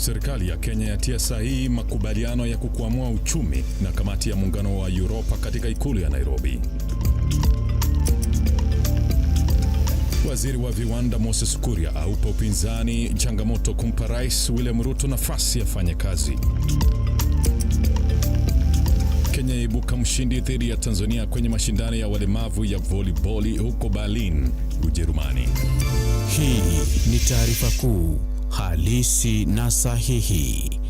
Serikali ya Kenya yatia sahihi makubaliano ya kukwamua uchumi na kamati ya muungano wa Uropa katika ikulu ya Nairobi. Waziri wa viwanda Moses Kuria aupa upinzani changamoto kumpa Rais William Ruto nafasi afanye kazi. Kenya ibuka mshindi dhidi ya Tanzania kwenye mashindano ya walemavu ya volleyball huko Berlin, Ujerumani. Hii ni taarifa kuu, halisi na sahihi.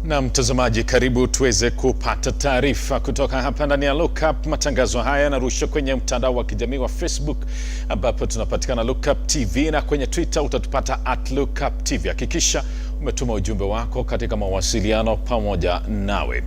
Na mtazamaji, karibu tuweze kupata taarifa kutoka hapa ndani ya Lookup. Matangazo haya yanarushwa kwenye mtandao wa kijamii wa Facebook ambapo tunapatikana Lookuptv, na kwenye Twitter utatupata @Lookuptv. Hakikisha umetuma ujumbe wako katika mawasiliano pamoja nawe.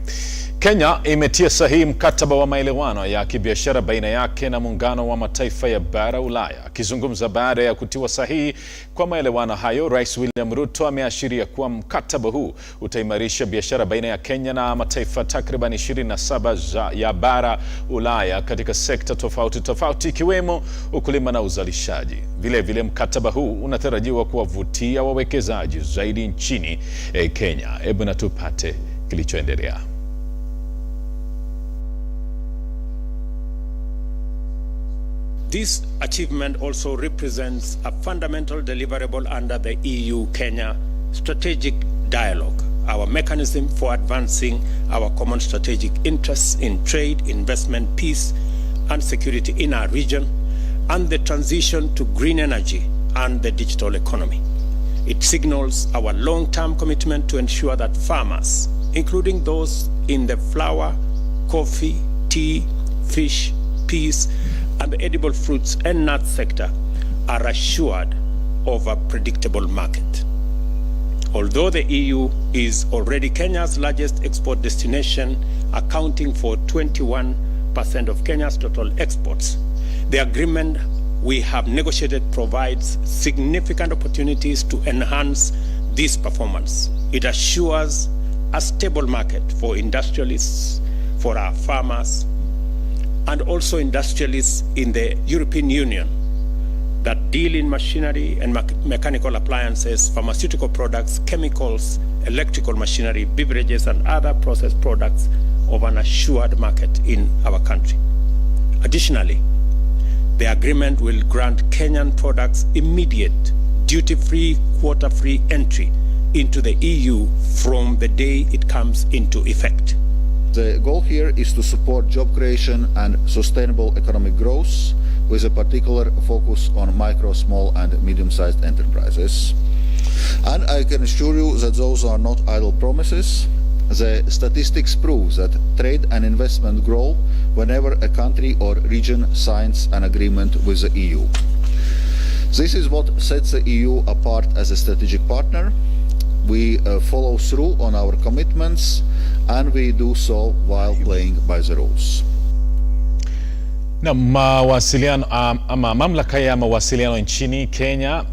Kenya imetia sahihi mkataba wa maelewano ya kibiashara baina yake na muungano wa mataifa ya bara Ulaya. Akizungumza baada ya kutiwa sahihi kwa maelewano hayo, Rais William Ruto ameashiria kuwa mkataba huu utaimarisha biashara baina ya Kenya na mataifa takriban 27 ya bara Ulaya katika sekta tofauti tofauti ikiwemo ukulima na uzalishaji. Vile vile mkataba huu unatarajiwa kuwavutia wawekezaji zaidi nchini Kenya. Hebu na tupate kilichoendelea. This achievement also represents a fundamental deliverable under the EU-Kenya strategic dialogue, our mechanism for advancing our common strategic interests in trade, investment, peace, and security in our region, and the transition to green energy and the digital economy. It signals our long-term commitment to ensure that farmers, including those in the flour, coffee, tea, fish, peas, and the edible fruits and nuts sector, are assured of a predictable market. Although the EU is already Kenya's largest export destination, accounting for 21% of Kenya's total exports, the agreement we have negotiated provides significant opportunities to enhance this performance. It assures a stable market for industrialists, for our farmers, and also industrialists in the European Union that deal in machinery and mechanical appliances, pharmaceutical products, chemicals, electrical machinery, beverages, and other processed products of an assured market in our country. Additionally, the agreement will grant Kenyan products immediate duty-free, quota-free entry into the EU from the day it comes into effect. The goal here is to support job creation and sustainable economic growth with a particular focus on micro, small and medium-sized enterprises. And I can assure you that those are not idle promises. The statistics prove that trade and investment grow whenever a country or region signs an agreement with the EU. This is what sets the EU apart as a strategic partner. We follow through on our commitments, and we do so while playing by the rules. Na mawasiliano mamlaka ya mawasiliano nchini Kenya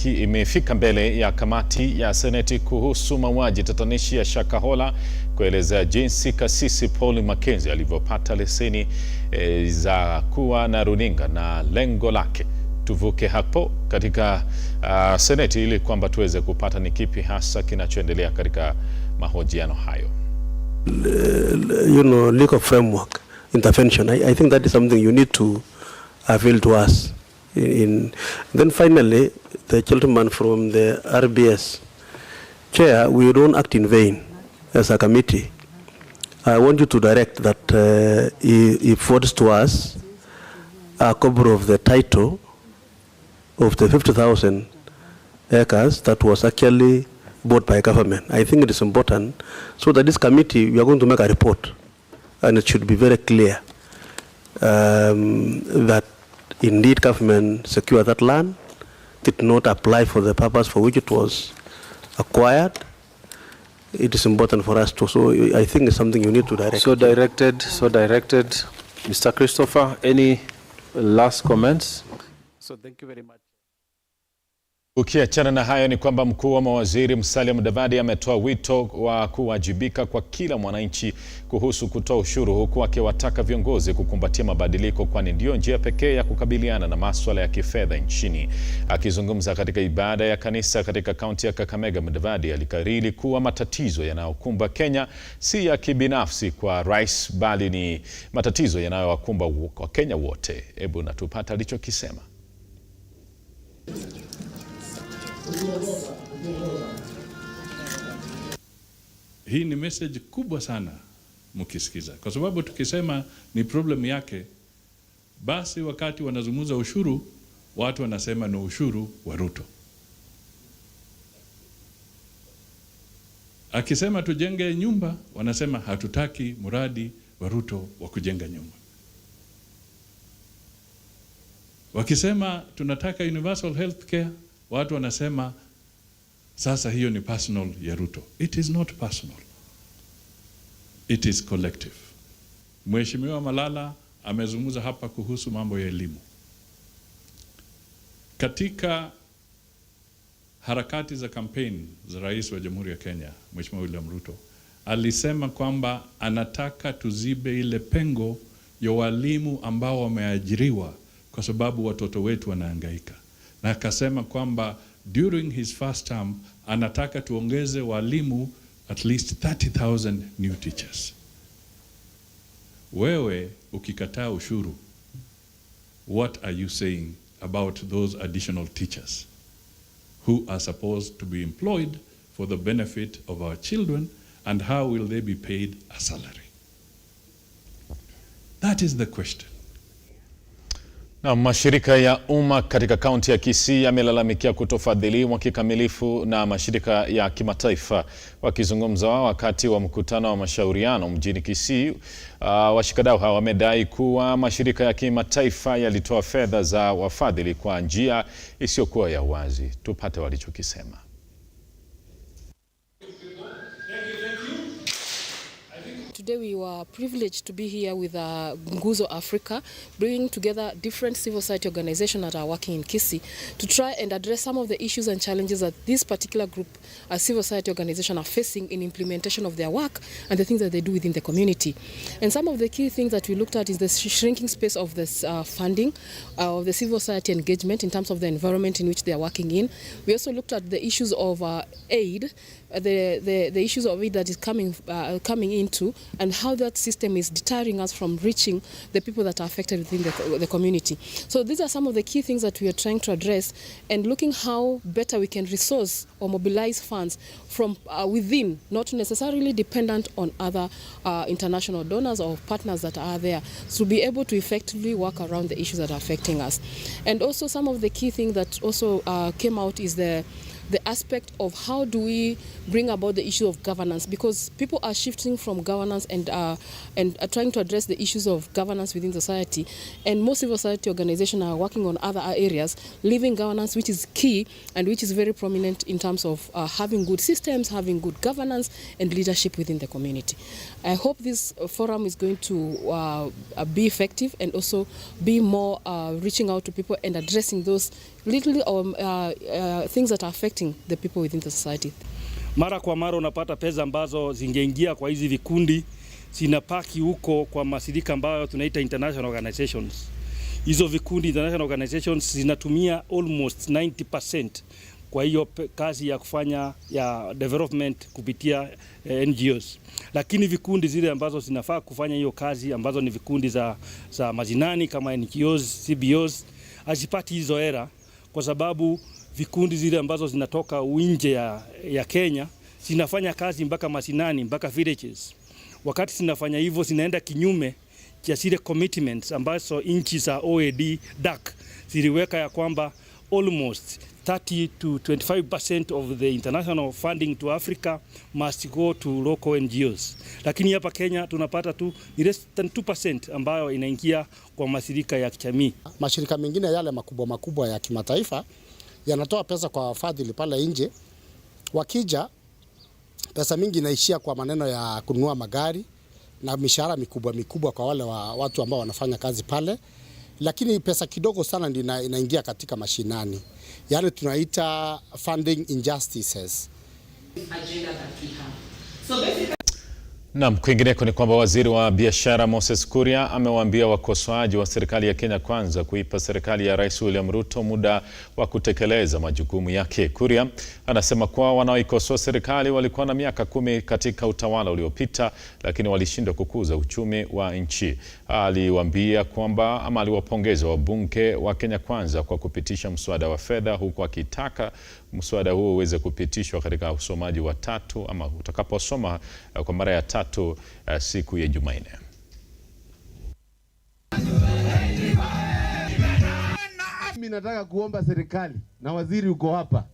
imefika mbele ya kamati ya Seneti kuhusu mauaji tatanishi ya Shakahola kueleza jinsi kasisi Paul Mackenzie alivyopata leseni za kuwa na runinga na lengo lake. Tuvuke hapo katika Seneti ili kwamba tuweze kupata ni kipi hasa kinachoendelea katika mahojiano hayo. Legal framework intervention. I think that is something you need to avail to us. Then finally, the gentleman from the RBS chair, we don't act in vain as a committee. I want you to direct that he forwards to us a copy of the title of the 50,000 acres that was actually bought by government. I think it is important so that this committee, we are going to make a report, and it should be very clear that indeed government secured that land, did not apply for the purpose for which it was acquired. It is important for us to, so I think it's something you need to direct. So directed. Mr. Christopher, any last comments? So thank you very much. Ukiachana na hayo ni kwamba mkuu wa mawaziri Musalia Mudavadi ametoa wito wa kuwajibika kwa kila mwananchi kuhusu kutoa ushuru, huku akiwataka viongozi kukumbatia mabadiliko, kwani ndio njia pekee ya kukabiliana na masuala ya kifedha nchini. Akizungumza katika ibada ya kanisa katika kaunti ya Kakamega, Mudavadi alikariri kuwa matatizo yanayokumba Kenya si ya kibinafsi kwa rais, bali ni matatizo yanayowakumba Wakenya wote. Hebu na tupata alichokisema. Hii ni message kubwa sana mkisikiza, kwa sababu tukisema ni problem yake, basi wakati wanazungumza ushuru, watu wanasema ni ushuru wa Ruto. Akisema tujenge nyumba, wanasema hatutaki mradi wa Ruto wa kujenga nyumba. Wakisema tunataka universal health care, watu wanasema sasa hiyo ni personal ya Ruto. It is not personal. It is collective. Mheshimiwa Malala amezungumza hapa kuhusu mambo ya elimu. Katika harakati za kampeni za Rais wa Jamhuri ya Kenya, Mheshimiwa William Ruto alisema kwamba anataka tuzibe ile pengo ya walimu ambao wameajiriwa kwa sababu watoto wetu wanahangaika. Na akasema kwamba during his first term anataka tuongeze walimu at least 30,000 new teachers. Wewe ukikataa ushuru, what are you saying about those additional teachers who are supposed to be employed for the benefit of our children, and how will they be paid a salary? That is the question. Na mashirika ya umma katika kaunti ya Kisii yamelalamikia kutofadhiliwa kikamilifu na mashirika ya kimataifa. Wakizungumza wakati wa mkutano wa mashauriano mjini Kisii, washikadau hawa wamedai kuwa mashirika ya kimataifa yalitoa fedha za wafadhili kwa njia isiyokuwa ya wazi. Tupate walichokisema. Today we were privileged to be here with Nguzo Africa, bringing together different civil society organizations that are working in Kisii to try and address some of the issues and challenges that this particular group, civil society organization, are facing in implementation of their work and the things that they do within the community. And some of the key things that we looked at is the shrinking space of this funding, of the civil society engagement in terms of the environment in which they are working in. We also looked at the issues of aid, the issues of aid that is coming into, and how that system is deterring us from reaching the people that are affected within the community. So these are some of the key things that we are trying to address, and looking how better we can resource or mobilize funds from within, not necessarily dependent on other international donors or partners that are there, to be able to effectively work around the issues that are affecting us. And also some of the key things that also came out is the aspect of how do we bring about the issue of governance, because people are shifting from governance and are trying to address the issues of governance within society, and most civil society organizations are working on other areas, leaving governance, which is key and which is very prominent in terms of having good systems, having good governance and leadership within the community. I hope this forum is going to be effective and also be more reaching out to people and addressing those little things that are affecting the people within the society. Mara kwa mara unapata pesa ambazo zingeingia kwa hizi vikundi zinapaki huko kwa mashirika ambayo tunaita international organizations. Hizo vikundi international organizations zinatumia almost 90% kwa hiyo kazi ya kufanya ya development kupitia NGOs. Lakini vikundi zile ambazo zinafaa kufanya hiyo kazi ambazo ni vikundi za majinani kama NGOs, CBOs, hazipati hizo hela, kwa sababu vikundi zile ambazo zinatoka nje ya Kenya zinafanya kazi mpaka mashinani, mpaka villages. Wakati zinafanya hivyo zinaenda kinyume cha zile commitments ambazo nchi za OECD DAC ziliweka, ya kwamba almost 30 to 25% of the international funding to Africa must go to local NGOs. Lakini hapa Kenya tunapata tu less than 2% ambayo inaingia kwa mashirika ya kijamii. Mashirika mengine yale makubwa ya kimataifa yanatoa pesa kwa wafadhili pale nje. Wakija, pesa mingi inaishia kwa maneno ya kununua magari na mishahara mikubwa kwa wale watu ambao wanafanya kazi pale, lakini pesa kidogo sana ndio inaingia katika mashinani. yale tunaita funding injustices. Naam, kwingineko ni kwamba waziri wa biashara Moses Kuria amewaambia wakosoaji wa serikali ya Kenya Kwanza kuipa serikali ya Rais William Ruto muda wa kutekeleza majukumu yake. Kuria anasema kuwa wanaoikosoa serikali walikuwa na miaka 10 katika utawala uliopita, lakini walishindwa kukuza uchumi wa nchi. Aliwaambia kwamba aliwapongeza wabunge wa Kenya Kwanza kwa kupitisha mswada wa fedha, huku akitaka mswada huo uweze kupitishwa katika usomaji wa 3 ama utakaposoma kwa mara ya 3 siku ya Jumanne. Mimi nataka kuomba serikali na waziri uko hapa.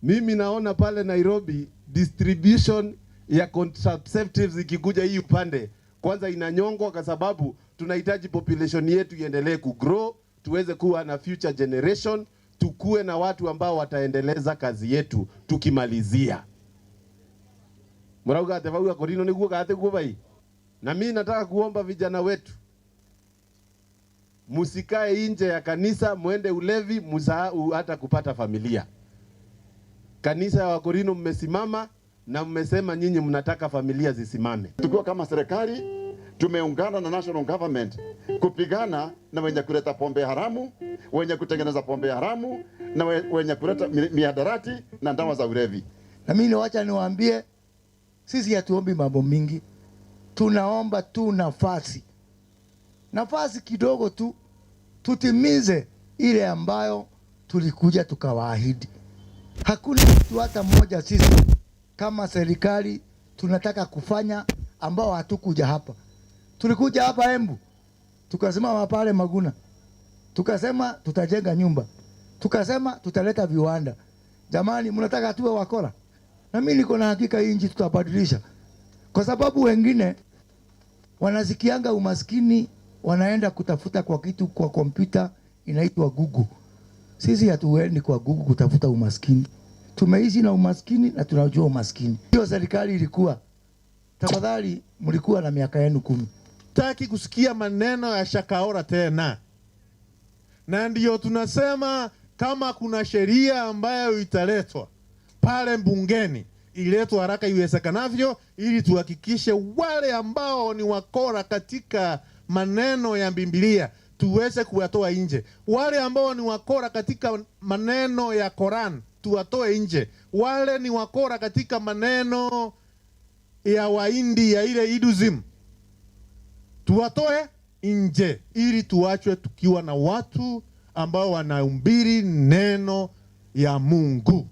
Mimi naona pale Nairobi distribution ya contraceptives ikikuja hii upande kwanza inanyongwa, kwa sababu tunahitaji population yetu iendelee kugrow, tuweze kuwa na future generation, tukue na watu ambao wataendeleza kazi yetu tukimalizia. Murauga atevauga korino niguo gate kubai. Na mimi nataka kuomba vijana wetu, musikae nje ya kanisa muende ulevi, musahau hata kupata familia. Kanisa ya Wakorino mmesimama na mmesema nyinyi mnataka familia zisimame. Tukiwa kama serikali tumeungana na national government kupigana na wenye kuleta pombe haramu, wenye kutengeneza pombe haramu, na wenye kuleta mihadarati na dawa za ulevi. Na mimi wacha niwaambie, sisi hatuombi mambo mingi. Tunaomba tu nafasi kidogo tu, tutimize ile ambayo tulikuja tukawaahidi. Hakuna mtu hata mmoja sisi kama serikali tunataka kufanya ambao hatukuja hapa. Tulikuja hapa Embu, tukasema pale Maguna, tukasema tutajenga nyumba, tukasema tutaleta viwanda. Jamani, mnataka tuwe wakora? Na mimi niko na hakika hii nchi tutabadilisha, kwa sababu wengine wanazikianga umaskini, wanaenda kutafuta kwa kitu kwa kompyuta inaitwa Google. Sisi hatuendi kwa Google kutafuta umaskini. Tumeishi na umaskini na tunajua umaskini. Hiyo serikali ilikuwa, tafadhali mlikuwa na miaka yenu 10. Taki kusikia maneno ya shakaora tena. Na ndio tunasema kama kuna sheria ambayo italetwa pale bungeni, iletwe haraka iwezekanavyo, ili tuhakikishe wale ambao ni wakora katika maneno ya Biblia tuweze kuwatoa nje. Wale ambao ni wakora katika maneno ya Quran tuwatoe nje. Wale ni wakora katika maneno ya Wahindi ya ile Hinduism tuwatoe nje, ili tuachwe tukiwa na watu ambao wanahubiri neno ya Mungu.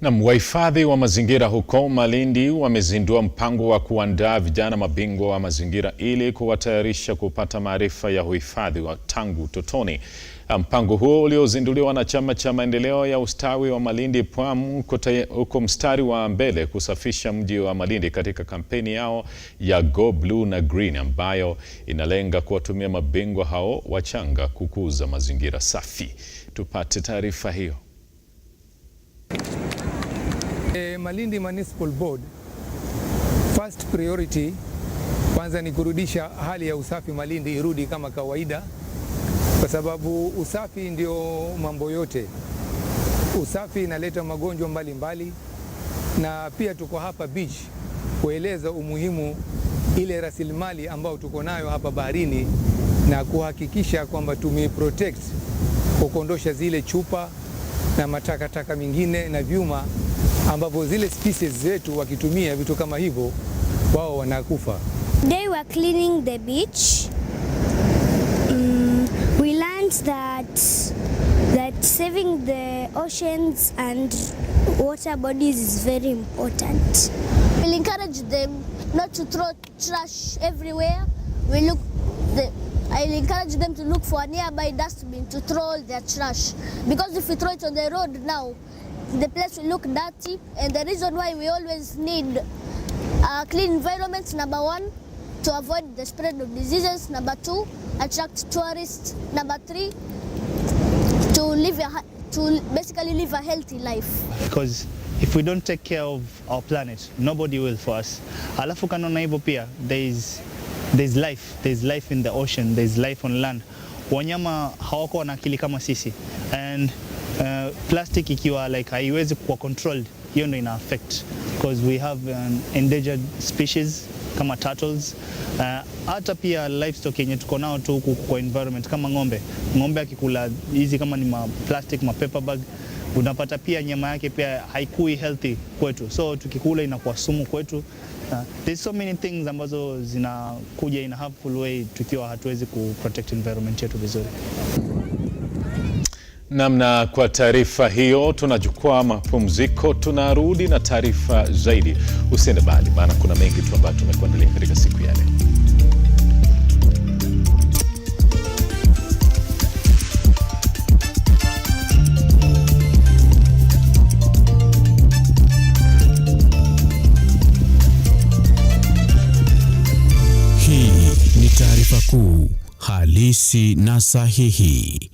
Na wahifadhi wa mazingira huko Malindi wamezindua mpango wa kuandaa vijana mabingwa wa mazingira ili kuwatayarisha kupata maarifa ya uhifadhi wa tangu utotoni. Mpango huo uliozinduliwa na Chama cha Maendeleo ya Ustawi wa Malindi PWAM uko mstari wa mbele kusafisha mji wa Malindi katika kampeni yao ya Go Blue na Green, ambayo inalenga kuwatumia mabingwa hao wachanga kukuza mazingira safi. Tupate taarifa hiyo. Malindi Municipal Board, first priority kwanza ni kurudisha hali ya usafi Malindi irudi kama kawaida, kwa sababu usafi ndio mambo yote. Usafi inaleta magonjwa mbalimbali, na pia tuko hapa beach kueleza umuhimu ile rasilimali ambao tuko nayo hapa baharini, na kuhakikisha kwamba tumeprotect kwa kuondosha zile chupa na matakataka mingine na vyuma ambapo zile species zetu wakitumia vitu kama hivyo wao wanakufa. They were cleaning the beach. We learned that saving the oceans and water bodies is very important. We'll encourage them not to throw trash everywhere. I'll encourage them to look for a nearby dustbin to throw their trash, because if we throw it on the road now, the place will look dirty. And the reason why we always need a clean environment, number 1, to avoid the spread of diseases, number 2, attract tourists, number 3, to basically live a healthy life. Because if we don't take care of our planet, nobody will for us. Alafu kanona hivyo pia, there is there's life in the ocean, there's life on land. Wanyama hawako na akili kama sisi, and plastic ikiwa like haiwezi kuwa controlled, hiyo ndio ina affect, because we have endangered species kama turtles, hata pia livestock yenye tuko nao tu huku kwa environment kama ng'ombe akikula hizi kama ni plastic, paper bag, unapata pia nyama yake pia haikui healthy kwetu, so tukikula inakuwa sumu kwetu. There's so many things ambazo zinakuja in a harmful way tukiwa hatuwezi ku protect environment yetu vizuri. Namna kwa taarifa hiyo tunachukua mapumziko, tunarudi na taarifa zaidi. Usiende mbali, maana kuna mengi tu ambayo tumekuandalia katika siku ya leo. Hii ni taarifa kuu, halisi na sahihi.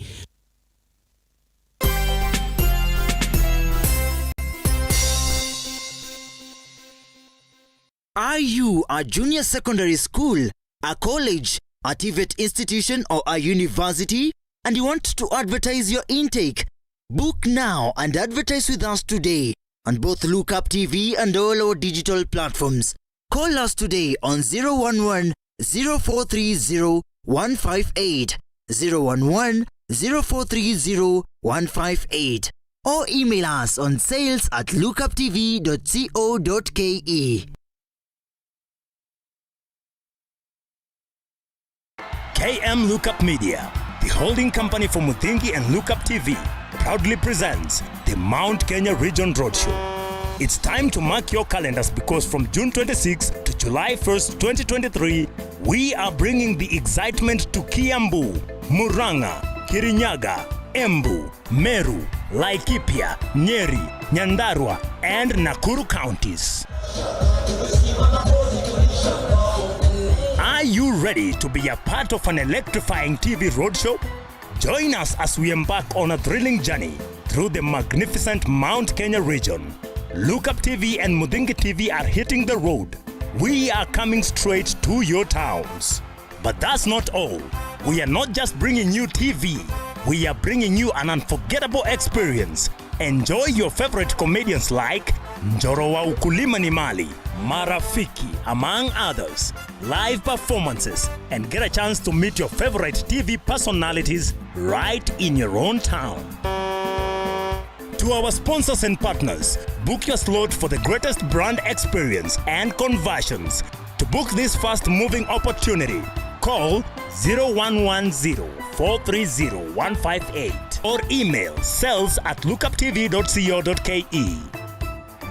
Are you a junior secondary school, a college, a TVET institution or a university and you want to advertise your intake? Book now and advertise with us today on both Lookuptv and all our digital platforms. Call us today on 011 0430 158, 011 0430 158, or email us on sales@lookuptv.co.ke. KM Lookup Media, the holding company for Muthingi and Lookup TV, proudly presents the Mount Kenya Region Roadshow. It's time to mark your calendars because from June 26 to July 1st, 2023, we are bringing the excitement to Kiambu, Murang'a, Kirinyaga, Embu, Meru, Laikipia, Nyeri, Nyandarua, and Nakuru counties. Are you ready to be a part of an electrifying TV roadshow? Join us as we embark on a thrilling journey through the magnificent Mount Kenya region. Lookup TV and Muthingi TV are hitting the road. We are coming straight to your towns. But that's not all. We are not just bringing you TV. We are bringing you an unforgettable experience. Enjoy your favorite comedians like Njoro wa Ukulima ni Mali, Marafiki, among others, live performances, and get a chance to meet your favorite TV personalities right in your own town. To our sponsors and partners, book your slot for the greatest brand experience and conversions. To book this fast-moving opportunity, call 0110 430 158 or email sales@lookuptv.co.ke.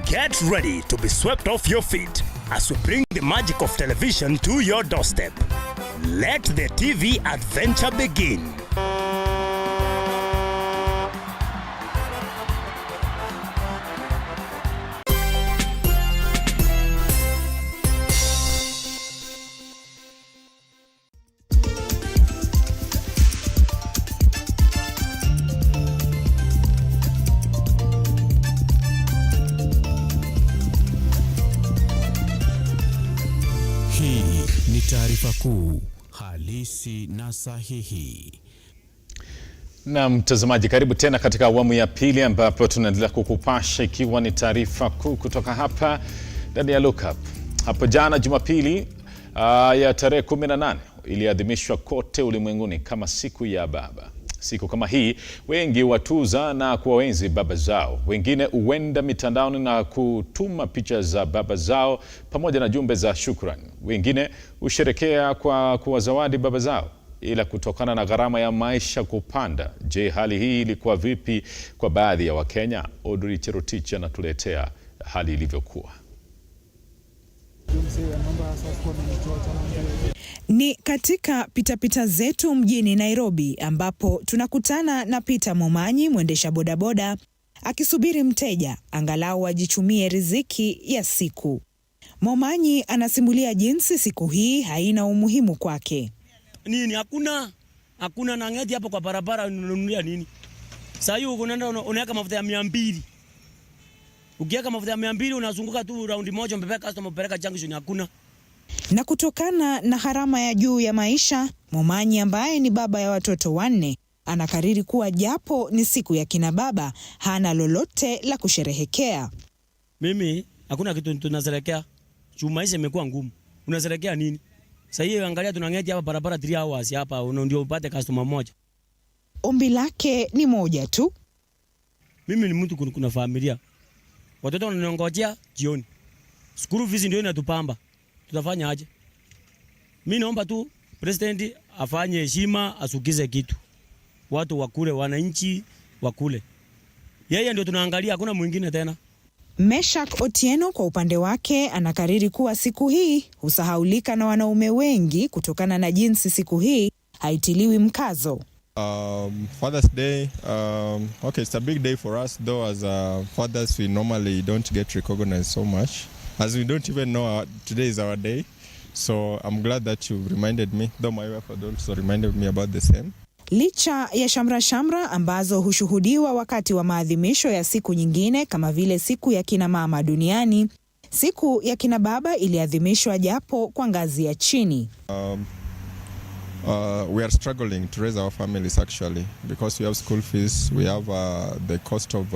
Get ready to be swept off your feet as we bring the magic of television to your doorstep. Let the TV adventure begin. Ni taarifa kuu, halisi na sahihi. Na mtazamaji, karibu tena katika awamu ya pili ambapo tunaendelea kukupasha ikiwa ni taarifa kuu kutoka hapa ndani ya Lookup. Hapo jana Jumapili ya tarehe 18 iliadhimishwa kote ulimwenguni kama siku ya baba. Siku kama hii wengi watuza na kuwaenzi baba zao. Wengine huenda mitandaoni na kutuma picha za baba zao pamoja na jumbe za shukrani. Wengine husherekea kwa kuwazawadi baba zao, ila kutokana na gharama ya maisha kupanda. Je, hali hii ilikuwa vipi kwa baadhi ya Wakenya? Audrey Cherotich anatuletea hali ilivyokuwa. Ni katika pitapita zetu mjini Nairobi ambapo tunakutana na Peter Momanyi, mwendesha bodaboda, akisubiri mteja angalau ajichumie riziki ya siku. Momanyi anasimulia jinsi siku hii haina umuhimu kwake. Nini hakuna na ngeti hapo kwa barabara unanunulia nini? Sasa hiyo unaenda unaweka mafuta ya 200. Ukiweka mafuta ya 200 unazunguka tu raundi moja, mbebeka customer peleka junction, hakuna. Na kutokana na gharama ya juu ya maisha, Momanyi ambaye ni baba ya watoto 4 anakariri kuwa japo ni siku ya kina baba, hana lolote la kusherehekea. Mimi hakuna kitu tunasherehekea. Maisha imekuwa ngumu. Unasherehekea nini? Sasa hiyo angalia tunang'eja hapa barabara 3 hours hapa ndio upate customer mmoja. Ombi lake ni moja tu. Mimi ni mtu kuna familia. Watoto wananiongojea jioni. School fees ndio inatupamba. Tutafanya aje? Mimi naomba tu president afanye heshima, asukize kitu. Watu wakule, wananchi wakule. Yeye ndio tunaangalia, hakuna mwingine tena. Meshak Otieno kwa upande wake anakariri kuwa siku hii husahaulika na wanaume wengi kutokana na jinsi siku hii haitiliwi mkazo. Father's Day, okay, it's a big day for us, though as fathers we normally don't get recognized so much, as we don't even know today is our day. So I'm glad that you reminded me, though my wife also reminded me about the same. Licha ya shamra ambazo hushuhudiwa wakati wa maadhimisho ya siku nyingine kama vile siku ya kina mama duniani, siku ya kina baba iliadhimishwa japo kwa ngazi ya chini. We are struggling to raise our families actually because we have school fees, we have the cost of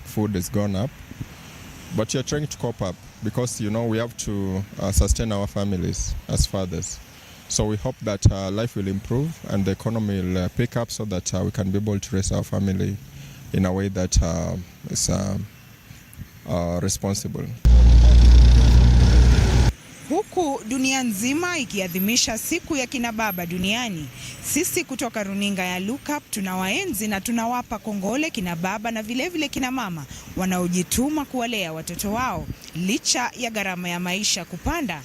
food has gone up, but we are trying to cope up because we have to sustain our families as fathers. So we hope that life will improve and the economy will pick up so that we can be able to raise our family in a way that is responsible. Huku dunia nzima ikiadhimisha siku ya kina baba duniani, sisi kutoka runinga ya Lookup tunawaenzi na tunawapa kongole kina baba na vilevile kina mama wanaojituma kuwalea watoto wao licha ya gharama ya maisha kupanda.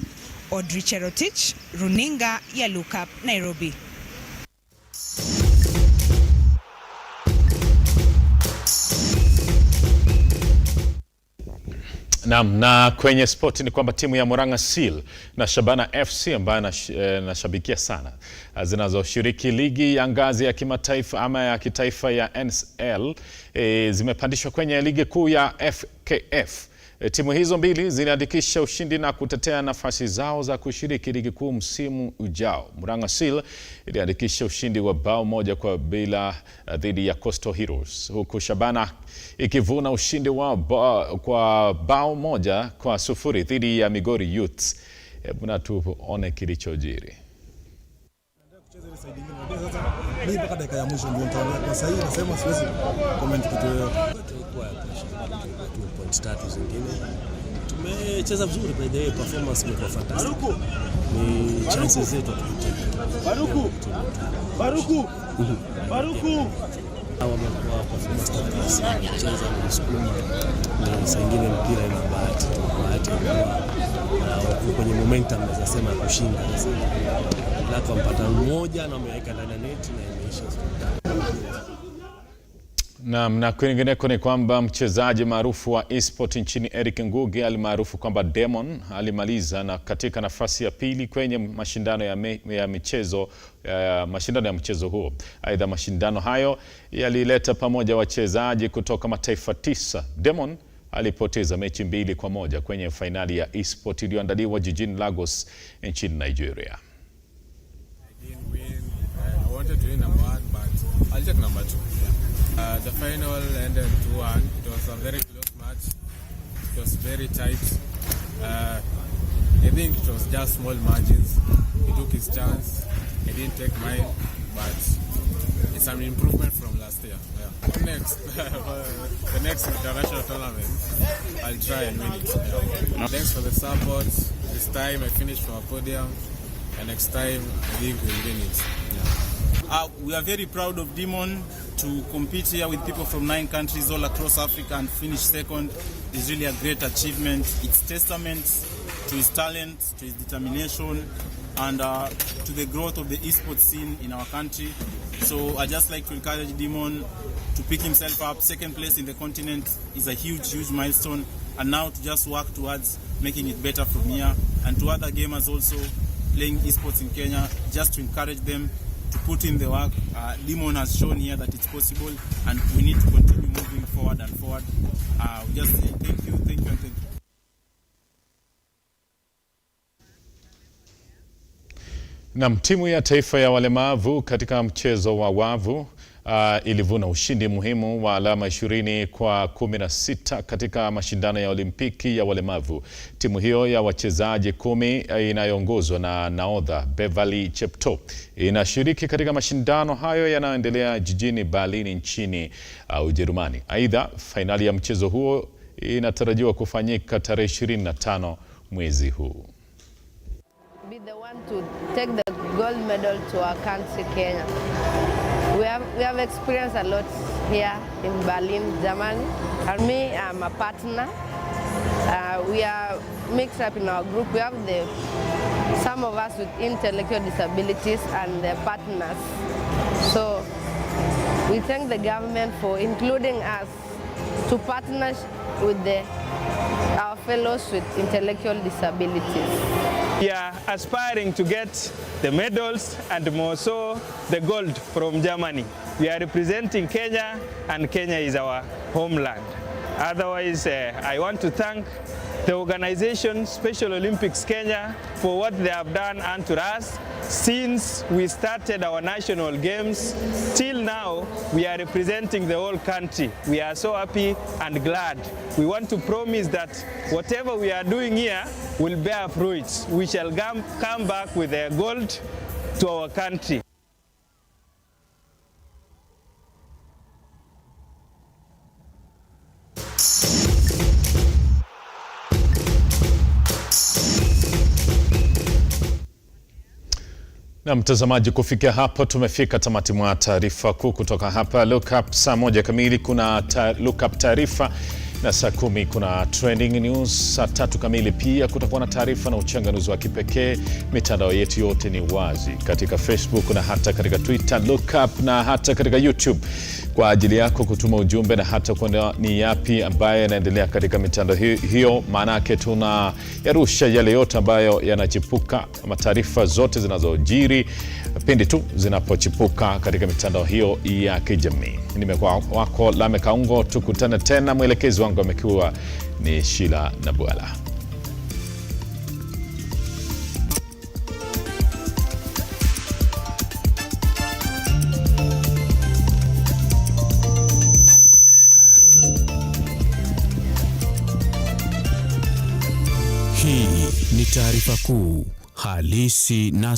Audrey Cherotich, runinga ya Lookup, Nairobi. Na kwenye spoti ni kwamba timu ya Murang'a Seal na Shabana FC ambayo nashabikia sana zinazoshiriki ligi ya ngazi ya kimataifa ama ya kitaifa ya NSL zimepandishwa kwenye ligi kuu ya FKF. Timu hizo mbili ziliandikisha ushindi na kutetea nafasi zao za kushiriki ligi kuu msimu ujao. Murang'a Seal iliandikisha ushindi wa bao 1-0 dhidi ya Coastal Heroes, huku Shabana ikivuna ushindi kwa bao 1-0 dhidi ya Migori Youths. Hebu na tuone kilichojiri. Mimi mpaka dakika ya mwisho ndio nitaona kwa sahihi, nasema siwezi comment kitu yoyote. Points 3 zingine tumecheza vizuri, by the way performance imekuwa fantastic. Ni chances zetu Baruku wamekuwa performance class, cheza na sukuma na zingine mpira ina bahati na kwenye momentum naweza sema kushinda. Lako mpata mmoja na ameweka ndani ya net na imeisha. Na kwingineko ni kwamba mchezaji maarufu wa esport nchini Eric Ngugi alimaarufu kwamba Demon alimaliza na katika nafasi ya pili kwenye mashindano ya mchezo huo. Aidha, mashindano hayo yalileta pamoja wachezaji kutoka mataifa 9. Demon alipoteza mechi 2-1 kwenye fainali ya esport iliyoandaliwa jijini Lagos nchini Nigeria. I wanted to win number 1, but I'll take number 2. The final ended 2-1. It was a very close match. It was very tight. I think it was just small margins. He took his chance. He didn't take mine, but it's an improvement from last year. Yeah. The next international tournament, I'll try and win it. Yeah. Thanks for the support. This time I finished from a podium, and next time I think we'll win it. Yeah. We are very proud of Demon. To compete here with people from 9 countries all across Africa and finish second is really a great achievement. It's testament to his talent, to his determination, and to the growth of the esports scene in our country. So I just like to encourage Demon to pick himself up. Second place in the continent is a huge milestone, and now to just work towards making it better from here. And to other gamers also playing esports in Kenya, just to encourage them to put in the work. Demon has shown here that it's possible, and we need to continue moving forward and forward. Just say thank you. Na timu ya taifa ya walemavu katika mchezo wa wavu ilivuna ushindi muhimu wa alama 20 kwa 16 katika mashindano ya Olimpiki ya walemavu. Timu hiyo ya wachezaji 10 inayoongozwa na nahodha Beverly Chepto inashiriki katika mashindano hayo yanayoendelea jijini Berlin nchini Ujerumani. Aidha, fainali ya mchezo huo inatarajiwa kufanyika tarehe 25 mwezi huu. Be the one to take the gold medal to our country, Kenya. We have experienced a lot here in Berlin, Germany. And me, I'm a partner. We are mixed up in our group. We have some of us with intellectual disabilities and the partners. So we thank the government for including us to partner with our fellows with intellectual disabilities. We are aspiring to get the medals and more so the gold from Germany. We are representing Kenya and Kenya is our homeland. Otherwise, I want to thank the organization Special Olympics Kenya for what they have done unto us. Since we started our national games, till now, we are representing the whole country. We are so happy and glad. We want to promise that whatever we are doing here will bear fruits. We shall come back with a gold to our country. Na mtazamaji, kufikia hapo tumefika tamati mwa taarifa kuu kutoka hapa Lookup. Saa 1 kamili kuna Lookup taarifa na saa 10 kuna trending news. Saa 3 kamili pia kutakuwa na taarifa na uchanganuzi wa kipekee. Mitandao yetu yote ni wazi katika Facebook na hata katika Twitter Lookup na hata katika YouTube kwa ajili yako kutuma ujumbe na hata kuona ni yapi ambaye yanaendelea katika mitandao hiyo. Maana yake tuna yarusha yale yote ambayo yanachipuka, taarifa zote zinazojiri pindi tu zinapochipuka katika mitandao hiyo ya kijamii. Nimekuwa wako Lame Kaungo, tukutane tena. Mwelekezi wangu amekuwa ni Shila Nabwala. Hii ni taarifa kuu halisi na